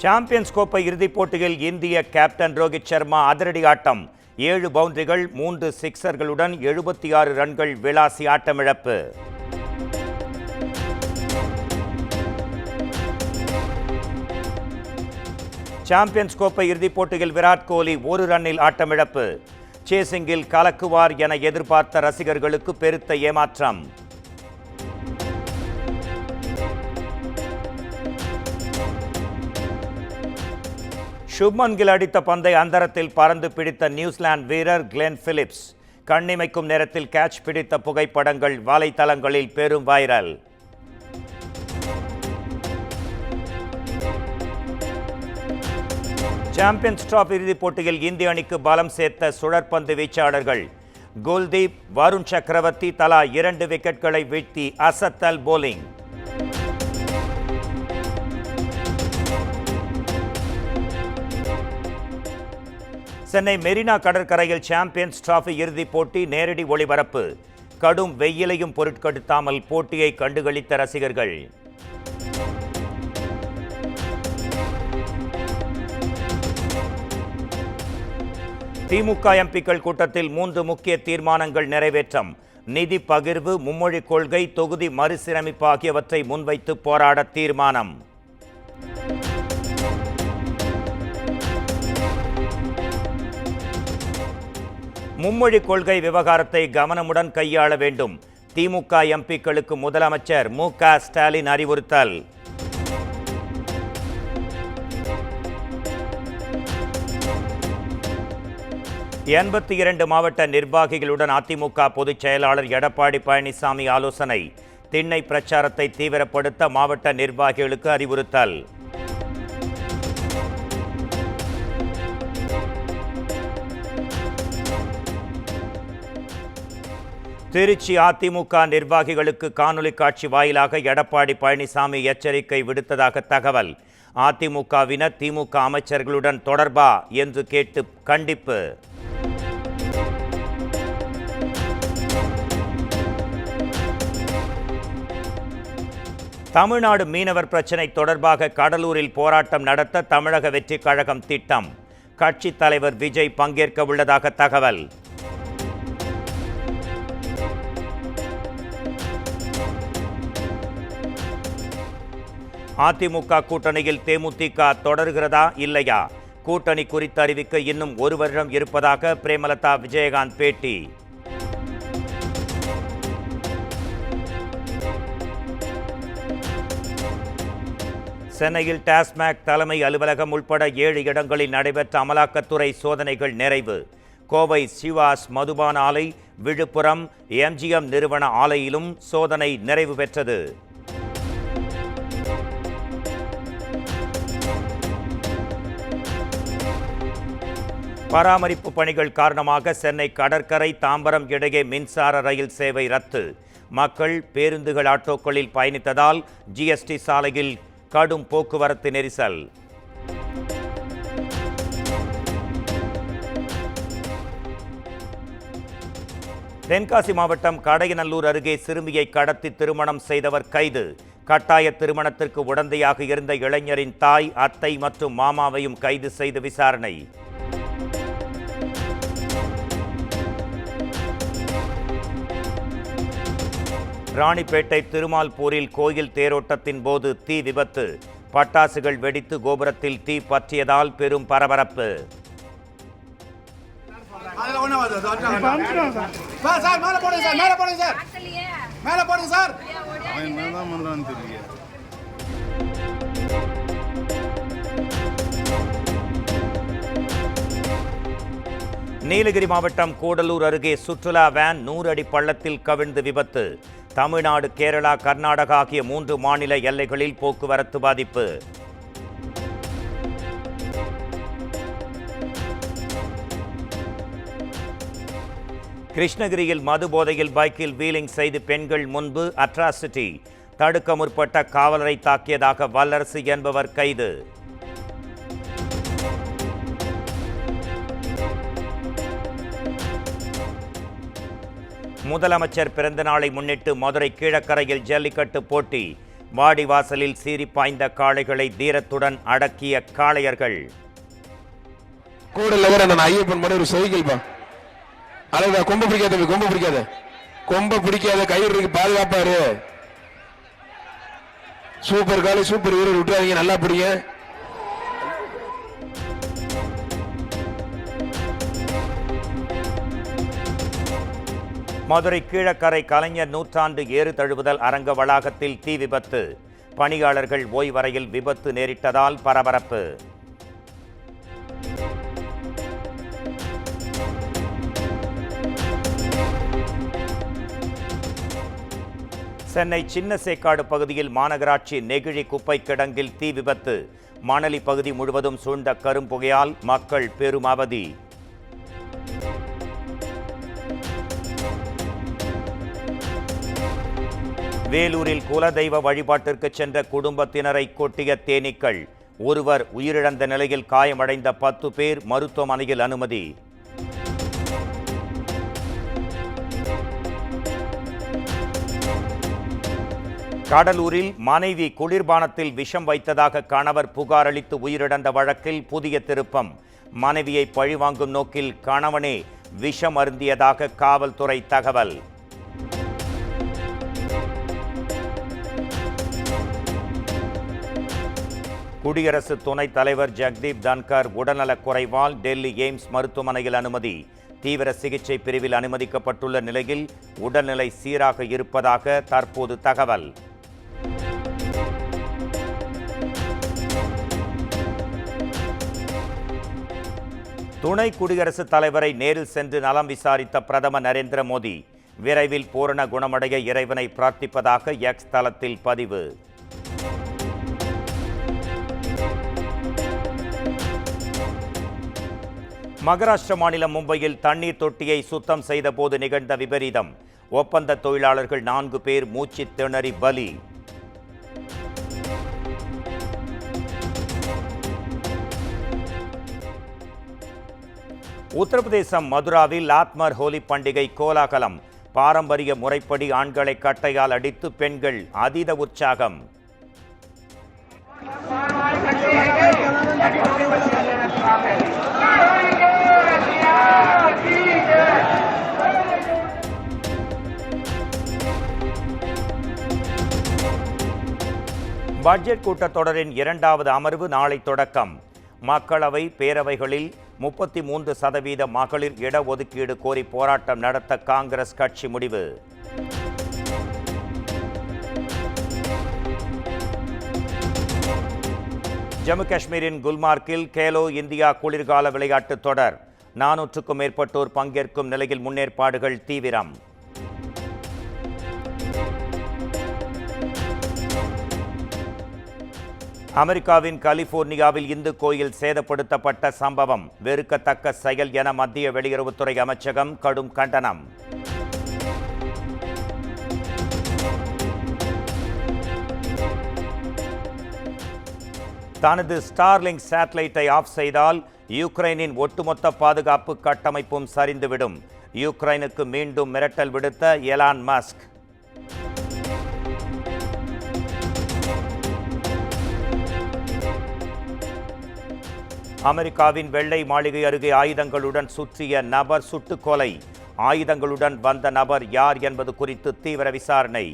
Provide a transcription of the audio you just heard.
Champions கோப்பை இறுதிப் போட்டியில் இந்திய கேப்டன் ரோஹித் சர்மா அதிரடி ஆட்டம். 7 பவுண்டரிகள் 3 சிக்சர்களுடன் 76 ரன்கள் விளாசி ஆட்டமிழப்பு. சாம்பியன்ஸ் கோப்பை இறுதிப் போட்டியில் விராட் கோலி 1 ரன்னில் ஆட்டமிழப்பு. சேசிங்கில் கலக்குவார் என எதிர்பார்த்த ரசிகர்களுக்கு பெருத்த ஏமாற்றம். சுப்மன் கில் அடித்த பந்தை அந்தரத்தில் பறந்து பிடித்த நியூசிலாந்து வீரர் கிளென் பிலிப்ஸ். கண்ணிமைக்கும் நேரத்தில் கேட்ச் பிடித்த புகைப்படங்கள் வலைத்தளங்களில் பெரும் வைரல். சாம்பியன்ஸ் டிராபி இறுதிப் போட்டியில் இந்திய அணிக்கு பலம் சேர்த்த சுழற்பந்து வீச்சாளர்கள். குல்தீப், வருண் சக்கரவர்த்தி தலா 2 விக்கெட்களை வீழ்த்தி அசத்தல் போலிங். சென்னை மெரினா கடற்கரையில் சாம்பியன்ஸ் டிராபி இறுதிப் போட்டி நேரடி ஒளிபரப்பு. கடும் வெயிலையும் பொருட்படுத்தாமல் போட்டியை கண்டுகளித்த ரசிகர்கள். திமுக எம்பிக்கள் கூட்டத்தில் 3 முக்கிய தீர்மானங்கள் நிறைவேற்றம். நிதி பகிர்வு, மும்மொழி கொள்கை, தொகுதி மறுசீரமைப்பு ஆகியவற்றை முன்வைத்து போராட தீர்மானம். மும்மொழி கொள்கை விவகாரத்தை கவனமுடன் கையாள வேண்டும். திமுக எம்பிக்களுக்கு முதலமைச்சர் மு.க. ஸ்டாலின் அறிவுறுத்தல். எண்பத்தி 2 மாவட்ட நிர்வாகிகளுடன் அதிமுக பொதுச் செயலாளர் எடப்பாடி பழனிசாமி ஆலோசனை. திண்ணை பிரச்சாரத்தை தீவிரப்படுத்த மாவட்ட நிர்வாகிகளுக்கு அறிவுறுத்தல். திருச்சி அதிமுக நிர்வாகிகளுக்கு காணொலி காட்சி வாயிலாக எடப்பாடி பழனிசாமி எச்சரிக்கை விடுத்ததாக தகவல். அதிமுகவினர் திமுக அமைச்சர்களுடன் தொடர்பா என்று கேட்டு கண்டிப்பு. தமிழ்நாடு மீனவர் பிரச்சினை தொடர்பாக கடலூரில் போராட்டம் நடத்த தமிழக வெற்றிக் கழகம் திட்டம். கட்சித் தலைவர் விஜய் பங்கேற்க உள்ளதாக தகவல். அதிமுக கூட்டணியில் தேமுதிக தொடர்கிறதா இல்லையா? கூட்டணி குறித்து அறிவிக்க இன்னும் 1 வருடம் இருப்பதாக பிரேமலதா விஜயகாந்த் பேட்டி. சென்னையில் டாஸ்மாக் தலைமை அலுவலகம் உள்பட 7 இடங்களில் நடைபெற்ற அமலாக்கத்துறை சோதனைகள் நிறைவு. கோவை சிவாஸ் மதுபான ஆலை, விழுப்புரம் எம்ஜிஎம் நிறுவன ஆலையிலும் சோதனை நிறைவு பெற்றது. பராமரிப்பு பணிகள் காரணமாக சென்னை கடற்கரை தாம்பரம் இடையே மின்சார ரயில் சேவை ரத்து. மக்கள் பேருந்துகள், ஆட்டோக்களில் பயணித்ததால் ஜிஎஸ்டி சாலையில் கடும் போக்குவரத்து நெரிசல். தென்காசி மாவட்டம் கடையநல்லூர் அருகே சிறுமியை கடத்தி திருமணம் செய்தவர் கைது. கட்டாய திருமணத்திற்கு உடந்தையாக இருந்த இளைஞரின் தாய், அத்தை மற்றும் மாமாவையும் கைது செய்து விசாரணை. ராணிப்பேட்டை திருமால்பூரில் கோயில் தேரோட்டத்தின் போது தீ விபத்து. பட்டாசுகள் வெடித்து கோபுரத்தில் தீ பற்றியதால் பெரும் பரபரப்பு. நீலகிரி மாவட்டம் கூடலூர் அருகே சுற்றுலா வேன் 100 அடி பள்ளத்தில் கவிழ்ந்து விபத்து. தமிழ்நாடு, கேரளா, கர்நாடகா ஆகிய 3 மாநில எல்லைகளில் போக்குவரத்து பாதிப்பு. கிருஷ்ணகிரியில் மது போதையில் பைக்கில் வீலிங் செய்து பெண்கள் முன்பு அட்ராசிட்டி. தடுக்க முற்பட்ட காவலரை தாக்கியதாக வல்லரசு என்பவர் கைது. முதலமைச்சர் பிறந்த நாளை முன்னிட்டு மதுரை கீழக்கரையில் ஜல்லிக்கட்டு போட்டி. வாடிவாசலில் சீறி பாய்ந்த காளைகளை தீரத்துடன் அடக்கிய காளையர்கள். கூடல வர நான் ஐயப்பன் மாதிரி ஒரு சைக்கிள் பா அழகா. கொம்பு பிடிக்காத, கொம்பு பிடிக்காத, கொம்பு பிடிக்காத, கயிறு இருக்கு, பாதுகாப்பாரு. சூப்பர் காலை, சூப்பர் வீரர், விட்டுறாதீங்க, நல்லா பிடிங்க. மதுரை கீழக்கரை கலைஞர் நூற்றாண்டு ஏறு தழுவுதல் அரங்க வளாகத்தில் தீ விபத்து. பணியாளர்கள் ஓய்வறையில் விபத்து நேரிட்டதால் பரபரப்பு. சென்னை சின்னசேக்காடு பகுதியில் மாநகராட்சி நெகிழி குப்பை கிடங்கில் தீ விபத்து. மணலி பகுதி முழுவதும் சூழ்ந்த கரும்புகையால் மக்கள் பெரும் அவதி. வேலூரில் குலதெய்வ வழிபாட்டிற்கு சென்ற குடும்பத்தினரை கொட்டிய தேனீக்கள். ஒருவர் உயிரிழந்த நிலையில் காயமடைந்த 10 பேர் மருத்துவமனையில் அனுமதி. கடலூரில் மனைவி குளிர்பானத்தில் விஷம் வைத்ததாக கணவர் புகார் அளித்து உயிரிழந்த வழக்கில் புதிய திருப்பம். மனைவியை பழிவாங்கும் நோக்கில் கணவனே விஷம் அருந்தியதாக காவல்துறை தகவல். குடியரசு துணைத் தலைவர் ஜெகதீப் தன்கர் உடல்நலக் குறைவால் டெல்லி எய்ம்ஸ் மருத்துவமனையில் அனுமதி. தீவிர சிகிச்சை பிரிவில் அனுமதிக்கப்பட்டுள்ள நிலையில் உடல்நிலை சீராக இருப்பதாக தற்போது தகவல். துணை குடியரசுத் தலைவரை நேரில் சென்று நலம் விசாரித்த பிரதமர் நரேந்திர மோடி விரைவில் பூரண குணமடைய இறைவனை பிரார்த்திப்பதாக எக்ஸ் தளத்தில் பதிவு. மகாராஷ்டிர மாநிலம் மும்பையில் தண்ணீர் தொட்டியை சுத்தம் செய்த போது நிகழ்ந்த விபரீதம். ஒப்பந்த தொழிலாளர்கள் 4 பேர் மூச்சு திணறி பலி. உத்தரப்பிரதேசம் மதுராவில் லாத்மர் ஹோலி பண்டிகை கோலாகலம். பாரம்பரிய முறைப்படி ஆண்களை கட்டையால் அடித்து பெண்கள் அதீத உற்சாகம். பட்ஜெட் கூட்டத்தொடரின் 2வது அமர்வு நாளை தொடக்கம். மக்களவை பேரவைகளில் 33% மகளிர் இடஒதுக்கீடு கோரி போராட்டம் நடத்த காங்கிரஸ் கட்சி முடிவு. ஜம்மு காஷ்மீரின் குல்மார்க்கில் கேலோ இந்தியா குளிர்கால விளையாட்டுத் தொடர். 400க்கும் மேற்பட்டோர் பங்கேற்கும் நிலையில் முன்னேற்பாடுகள் தீவிரம். அமெரிக்காவின் கலிபோர்னியாவில் இந்து கோயில் சேதப்படுத்தப்பட்ட சம்பவம் வெறுக்கத்தக்க செயல் என மத்திய வெளியுறவுத்துறை அமைச்சகம் கடும் கண்டனம். தனது ஸ்டார்லிங்க் சேட்டலைட்டை ஆஃப் செய்தால் யுக்ரைனின் ஒட்டுமொத்த பாதுகாப்பு கட்டமைப்பும் சரிந்துவிடும். யுக்ரைனுக்கு மீண்டும் மிரட்டல் விடுத்த எலான் மஸ்க். அமெரிக்காவின் வெள்ளை மாளிகை அருகே ஆயுதங்களுடன் சுற்றிய நபர் சுட்டுக் கொலை. ஆயுதங்களுடன் வந்த நபர் யார் என்பது குறித்து தீவிர விசாரணை.